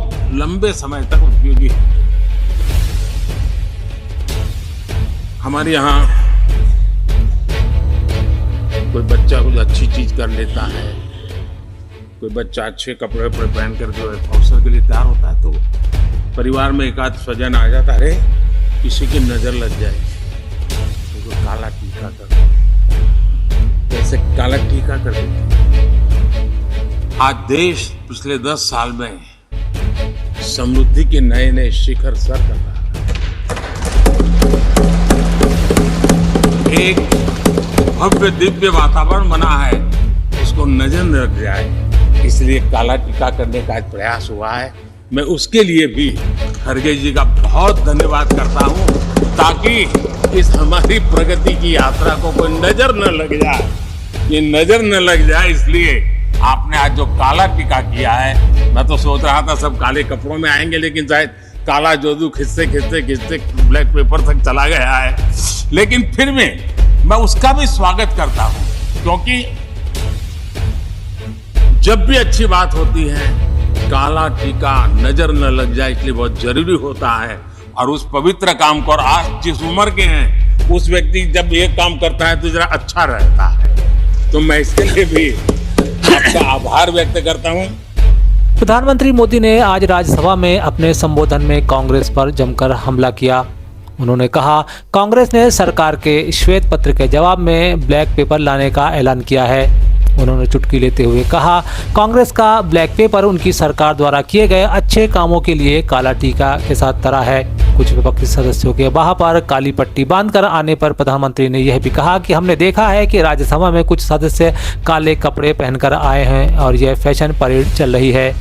बहुत लंबे समय तक उपयोगी होते हैं। हमारे यहाँ कोई बच्चा कुछ अच्छी चीज कर लेता है, कोई बच्चा अच्छे कपड़े वपड़े पहन करके अवसर के लिए तैयार होता है, तो परिवार में एक आध स्वजन आ जाता है, किसी की नजर लग जाए तो काला टीका कर, कैसे काला टीका कर देते। आज देश पिछले 10 साल में समृद्धि के नए नए शिखर सर कर रहा है। एक भव्य दिव्य वातावरण बना है, उसको नजर न लग जाए, इसलिए काला टीका करने का एक प्रयास हुआ है। मैं उसके लिए भी खड़गे जी का बहुत धन्यवाद करता हूं, ताकि इस हमारी प्रगति की यात्रा को कोई नजर न लग जाए, ये नजर न लग जाए, इसलिए आपने आज जो काला टीका किया है। मैं तो सोच रहा था सब काले कपड़ों में आएंगे, लेकिन शायद काला जादू खिंचते खिंचते खिंचते ब्लैक पेपर तक चला गया है, लेकिन फिर मैं उसका भी स्वागत करता हूं, क्योंकि जब भी अच्छी बात होती है काला टीका नजर न लग जाए, इसलिए बहुत जरूरी होता है। और उस पवित्र काम को, और आज जिस उम्र के हैं उस व्यक्ति जब ये काम करता है तो जरा अच्छा रहता है, तो मैं इसके लिए भी आपका आभार व्यक्त करता हूं। प्रधानमंत्री मोदी ने आज राज्यसभा में अपने संबोधन में कांग्रेस पर जमकर हमला किया। उन्होंने कहा, कांग्रेस ने सरकार के श्वेत पत्र के जवाब में ब्लैक पेपर लाने का ऐलान किया है। उन्होंने चुटकी लेते हुए कहा, कांग्रेस का ब्लैक पेपर उनकी सरकार द्वारा किए गए अच्छे कामों के लिए काला टीका के साथ तरह है। कुछ विपक्षी सदस्यों के बाह पर काली पट्टी बांधकर आने पर प्रधानमंत्री ने यह भी कहा कि हमने देखा है कि राज्यसभा में कुछ सदस्य काले कपड़े पहनकर आए हैं और यह फैशन परेड चल रही है।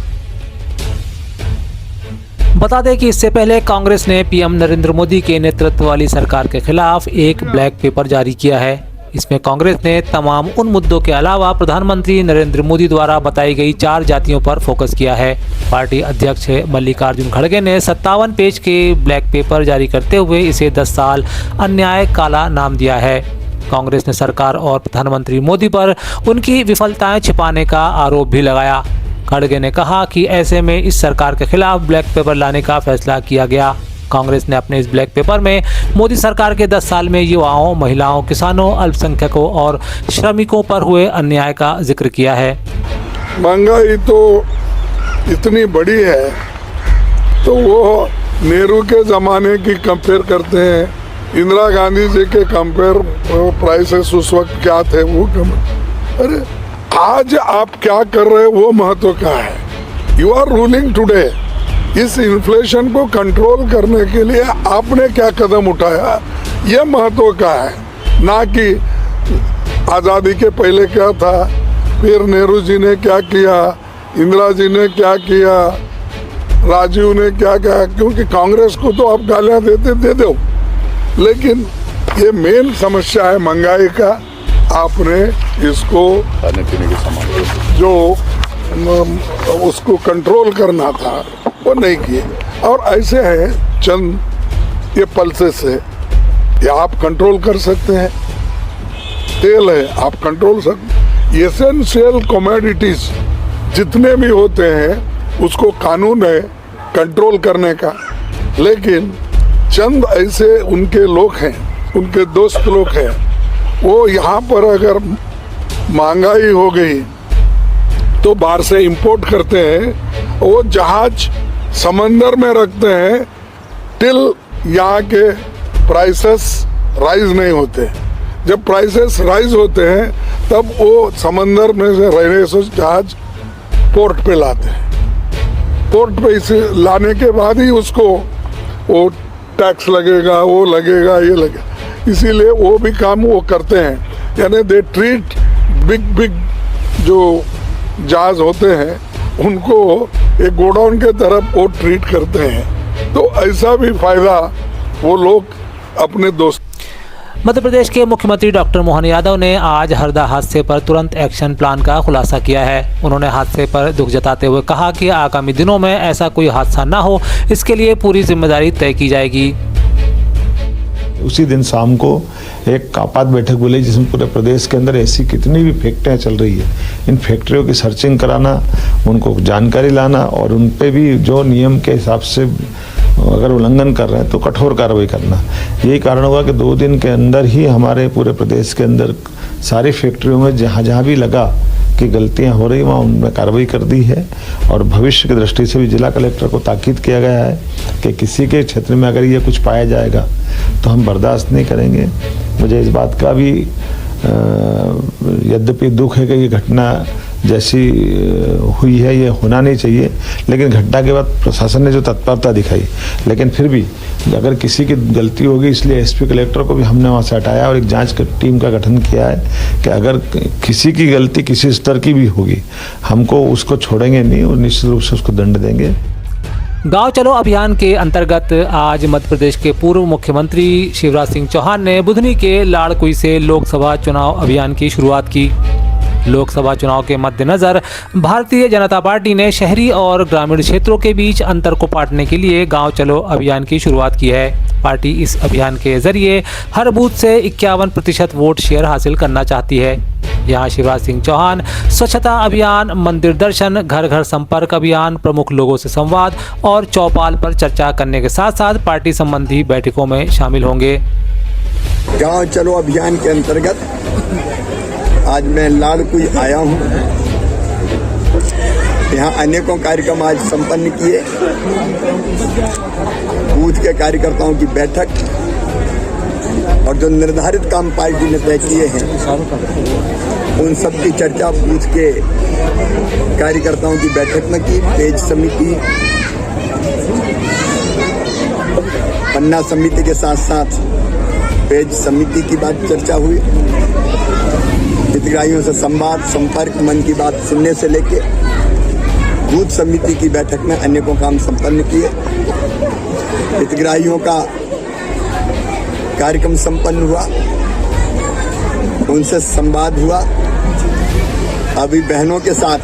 बता दें कि इससे पहले कांग्रेस ने पीएम नरेंद्र मोदी के नेतृत्व वाली सरकार के खिलाफ एक ब्लैक पेपर जारी किया है। इसमें कांग्रेस ने तमाम उन मुद्दों के अलावा प्रधानमंत्री नरेंद्र मोदी द्वारा बताई गई 4 जातियों पर फोकस किया है। पार्टी अध्यक्ष मल्लिकार्जुन खड़गे ने 57 पेज के ब्लैक पेपर जारी करते हुए इसे 10 साल अन्याय काला नाम दिया है। कांग्रेस ने सरकार और प्रधानमंत्री मोदी पर उनकी विफलताएं छिपाने का आरोप भी लगाया। खड़गे ने कहा कि ऐसे में इस सरकार के खिलाफ ब्लैक पेपर लाने का फैसला किया गया। कांग्रेस ने अपने इस ब्लैक पेपर में मोदी सरकार के 10 साल में युवाओं, महिलाओं, किसानों, अल्पसंख्यकों और श्रमिकों पर हुए अन्याय का जिक्र किया है। महंगाई तो इतनी बड़ी है, तो वो नेहरू के ज़माने की कंपेयर करते हैं, इंदिरा गांधी जी के कंपेयर प्राइसेस उस वक्त क्या थे वो अरे आज आप क्या कर रहे हो वो महत्व का है। You are ruling today. इस इन्फ्लेशन को कंट्रोल करने के लिए आपने क्या कदम उठाया ये महत्व का है, ना कि आज़ादी के पहले क्या था, फिर नेहरू जी ने क्या किया, इंदिरा जी ने क्या किया, राजीव ने क्या किया। क्योंकि कांग्रेस को तो आप गालियाँ देते दे दो, लेकिन ये मेन समस्या है महंगाई का। आपने इसको खाने पीने के सामान जो उसको कंट्रोल करना था वो नहीं किए। और ऐसे हैं चंद ये पल्सेस है, ये आप कंट्रोल कर सकते हैं। तेल है आप कंट्रोल सकते। एसेंशियल कमोडिटीज जितने भी होते हैं उसको कानून है कंट्रोल करने का, लेकिन चंद ऐसे उनके लोग हैं, उनके दोस्त लोग हैं, वो यहाँ पर अगर महंगाई हो गई तो बाहर से इंपोर्ट करते हैं, वो जहाज समंदर में रखते हैं टिल यहाँ के प्राइसेस राइज नहीं होते। जब प्राइसेस राइज होते हैं तब वो समंदर में से रहने से जहाज पोर्ट पे लाते हैं। पोर्ट पे इसे लाने के बाद ही उसको वो टैक्स लगेगा, वो लगेगा, ये लगेगा, इसीलिए वो भी काम वो करते हैं। यानी दे ट्रीट बिग जो जहाज होते हैं उनको एक गोडाउन के तरफ वो ट्रीट करते हैं, तो ऐसा भी फायदा वो लोग अपने दोस्त। मध्य प्रदेश के मुख्यमंत्री डॉक्टर मोहन यादव ने आज हरदा हादसे पर तुरंत एक्शन प्लान का खुलासा किया है। उन्होंने हादसे पर दुख जताते हुए कहा कि आगामी दिनों में ऐसा कोई हादसा न हो, इसके लिए पूरी जिम्मेदारी तय की जाएगी। उसी दिन शाम को एक आपात बैठक बुलाई जिसमें पूरे प्रदेश के अंदर ऐसी कितनी भी फैक्ट्रियाँ चल रही है, इन फैक्ट्रियों की सर्चिंग कराना, उनको जानकारी लाना और उन पे भी जो नियम के हिसाब से अगर उल्लंघन कर रहे हैं तो कठोर कार्रवाई करना। यही कारण हुआ कि 2 दिन के अंदर ही हमारे पूरे प्रदेश के अंदर सारी फैक्ट्रियों में जहाँ जहाँ भी लगा कि गलतियाँ हो रही वहाँ उनमें कार्रवाई कर दी है। और भविष्य की दृष्टि से भी जिला कलेक्टर को ताकीद किया गया है कि किसी के क्षेत्र में अगर ये कुछ पाया जाएगा तो हम बर्दाश्त नहीं करेंगे। मुझे इस बात का भी यद्यपि दुख है कि ये घटना जैसी हुई है ये होना नहीं चाहिए, लेकिन घटना के बाद प्रशासन ने जो तत्परता दिखाई, लेकिन फिर भी अगर किसी की गलती होगी इसलिए एसपी कलेक्टर को भी हमने वहाँ से हटाया और एक जांच टीम का गठन किया है कि अगर किसी की गलती किसी स्तर की भी होगी हमको उसको छोड़ेंगे नहीं और निश्चित रूप से उसको दंड देंगे। गांव चलो अभियान के अंतर्गत आज मध्य प्रदेश के पूर्व मुख्यमंत्री शिवराज सिंह चौहान ने बुधनी के लाड़कुई से लोकसभा चुनाव अभियान की शुरुआत की। लोकसभा चुनाव के मद्देनजर भारतीय जनता पार्टी ने शहरी और ग्रामीण क्षेत्रों के बीच अंतर को पाटने के लिए गांव चलो अभियान की शुरुआत की है। पार्टी इस अभियान के जरिए हर बूथ से 51% वोट शेयर हासिल करना चाहती है। यहाँ शिवराज सिंह चौहान स्वच्छता अभियान, मंदिर दर्शन, घर घर संपर्क अभियान, प्रमुख लोगों से संवाद और चौपाल पर चर्चा करने के साथ साथ पार्टी संबंधी बैठकों में शामिल होंगे। गांव चलो अभियान के अंतर्गत आज मैं लाड़कुई आया हूँ। यहाँ अनेकों कार्यक्रम आज संपन्न किए। बूथ के कार्यकर्ताओं की बैठक और जो निर्धारित काम पार्टी ने तय किए हैं उन सब की चर्चा बूथ के कार्यकर्ताओं की बैठक में की। पेज समिति, पन्ना समिति के साथ साथ पेज समिति की बात चर्चा हुई। हितग्राहियों से संवाद, संपर्क, मन की बात सुनने से लेके बूथ समिति की बैठक में अनेकों काम संपन्न किए। हितग्राहियों का कार्यक्रम संपन्न हुआ, उनसे संवाद हुआ। अभी बहनों के साथ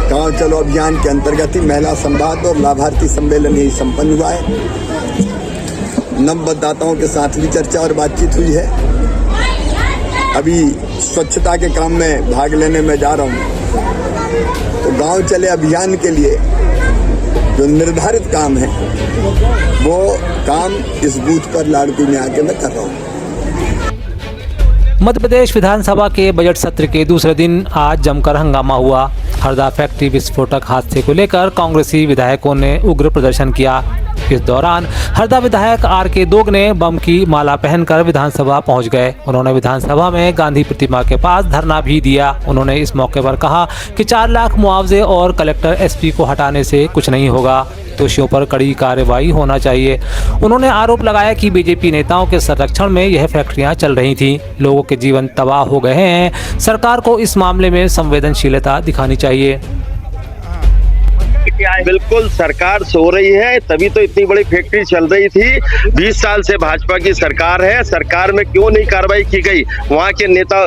गांव चलो अभियान के अंतर्गत ही महिला संवाद और लाभार्थी सम्मेलन यही संपन्न हुआ है। नवमतदाताओं के साथ भी चर्चा और बातचीत हुई है। अभी स्वच्छता के काम में भाग लेने में जा रहा हूँ, तो गांव चले अभियान के लिए जो निर्धारित काम है वो काम इस बूथ पर लाड़कुई में आके मैं कर रहा हूँ। मध्य प्रदेश विधानसभा के बजट सत्र के दूसरे दिन आज जमकर हंगामा हुआ। हरदा फैक्ट्री विस्फोटक हादसे को लेकर कांग्रेसी विधायकों ने उग्र प्रदर्शन किया। इस दौरान हरदा विधायक आर.के. दोग ने बम की माला पहनकर विधानसभा पहुंच गए। उन्होंने विधानसभा में गांधी प्रतिमा के पास धरना भी दिया। उन्होंने इस मौके पर कहा कि 4 लाख मुआवजे और कलेक्टर एसपी को हटाने से कुछ नहीं होगा, दोषियों पर कड़ी कार्रवाई होना चाहिए। उन्होंने आरोप लगाया कि बीजेपी नेताओं के संरक्षण में यह फैक्ट्रियां चल रही थीं। लोगों के जीवन तबाह हो गए हैं। सरकार को इस मामले में संवेदनशीलता दिखानी चाहिए। बिल्कुल सरकार सो रही है, तभी तो इतनी बड़ी फैक्ट्री चल रही थी। 20 साल से भाजपा की सरकार है, सरकार में क्यों नहीं कार्रवाई की गई? वहाँ के नेता,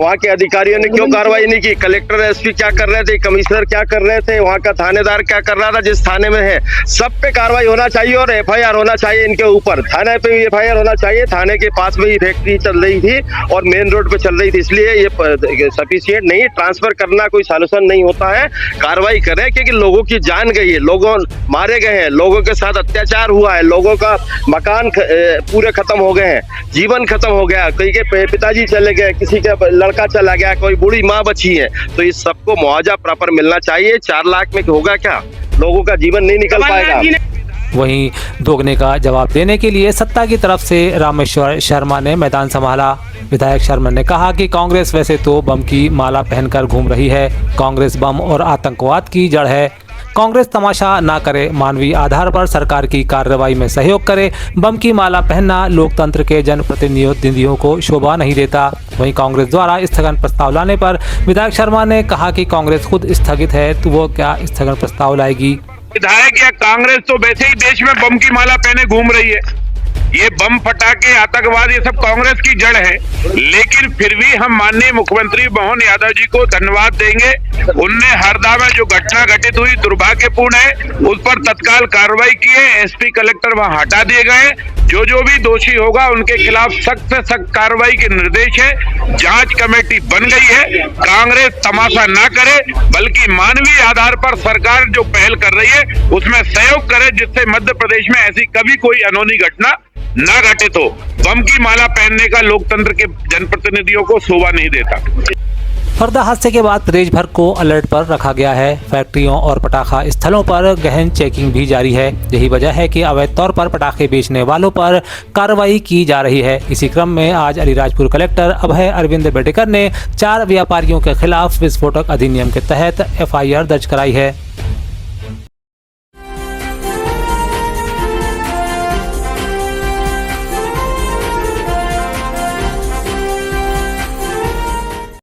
वहाँ के अधिकारियों ने क्यों कार्रवाई नहीं की? कलेक्टर एसपी क्या कर रहे थे? कमिश्नर क्या कर रहे थे? वहाँ का थानेदार क्या कर रहा था? जिस थाने में है सब पे कार्रवाई होना चाहिए और एफआईआर होना चाहिए इनके ऊपर। थाने पे भी एफआईआर होना चाहिए। थाने के पास में ही फैक्ट्री चल रही थी और मेन रोड पे चल रही थी, इसलिए ये सफिशिएंट नहीं। ट्रांसफर करना कोई सॉल्यूशन नहीं होता है। कार्रवाई करें क्योंकि लोगों की जान गई है, लोगों मारे गए हैं, लोगों के साथ अत्याचार हुआ है, लोगों का मकान पूरे खत्म हो गए हैं, जीवन खत्म हो गया, कई के पिताजी चले गए, किसी के लड़का चला गया, कोई बूढ़ी माँ बची है। तो इस सबको मुआवजा प्रॉपर मिलना चाहिए। 4 लाख में होगा क्या? लोगों का जीवन नहीं निकल पाएगा। वहीं दोगने का जवाब देने के लिए सत्ता की तरफ से रामेश्वर शर्मा ने मैदान संभाला। विधायक शर्मा ने कहा कि कांग्रेस वैसे तो बम की माला पहनकर घूम रही है। कांग्रेस बम और आतंकवाद की जड़ है। कांग्रेस तमाशा ना करे, मानवीय आधार पर सरकार की कार्रवाई में सहयोग करे। बम की माला पहनना लोकतंत्र के जनप्रतिनिधियों को शोभा नहीं देता। वहीं कांग्रेस द्वारा स्थगन प्रस्ताव लाने पर विधायक शर्मा ने कहा कि कांग्रेस खुद स्थगित है तो वो क्या स्थगन प्रस्ताव लाएगी? विधायक या कांग्रेस तो वैसे ही देश में बम की माला पहने घूम रही है। ये बम फटाके आतंकवाद ये सब कांग्रेस की जड़ है। लेकिन फिर भी हम माननीय मुख्यमंत्री मोहन यादव जी को धन्यवाद देंगे। उनने हरदा में जो घटना घटित हुई दुर्भाग्यपूर्ण है, उस पर तत्काल कार्रवाई की है। एसपी कलेक्टर वहां हटा दिए गए। जो भी दोषी होगा उनके खिलाफ सख्त से सख्त कार्रवाई के निर्देश है। जांच कमेटी बन गई है। कांग्रेस तमाशा ना करे, बल्कि मानवीय आधार पर सरकार जो पहल कर रही है उसमें सहयोग करे, जिससे मध्य प्रदेश में ऐसी कभी कोई अनहोनी घटना ना घटित हो। बम की माला पहनने का लोकतंत्र के जनप्रतिनिधियों को शोभा नहीं देता। फरदा हादसे के बाद प्रदेश भर को अलर्ट पर रखा गया है। फैक्ट्रियों और पटाखा स्थलों पर गहन चेकिंग भी जारी है। यही वजह है कि अवैध तौर पर पटाखे बेचने वालों पर कार्रवाई की जा रही है। इसी क्रम में आज अलीराजपुर कलेक्टर अभय अरविंद बेडेकर ने 4 व्यापारियों के खिलाफ विस्फोटक अधिनियम के तहत FIR दर्ज कराई है।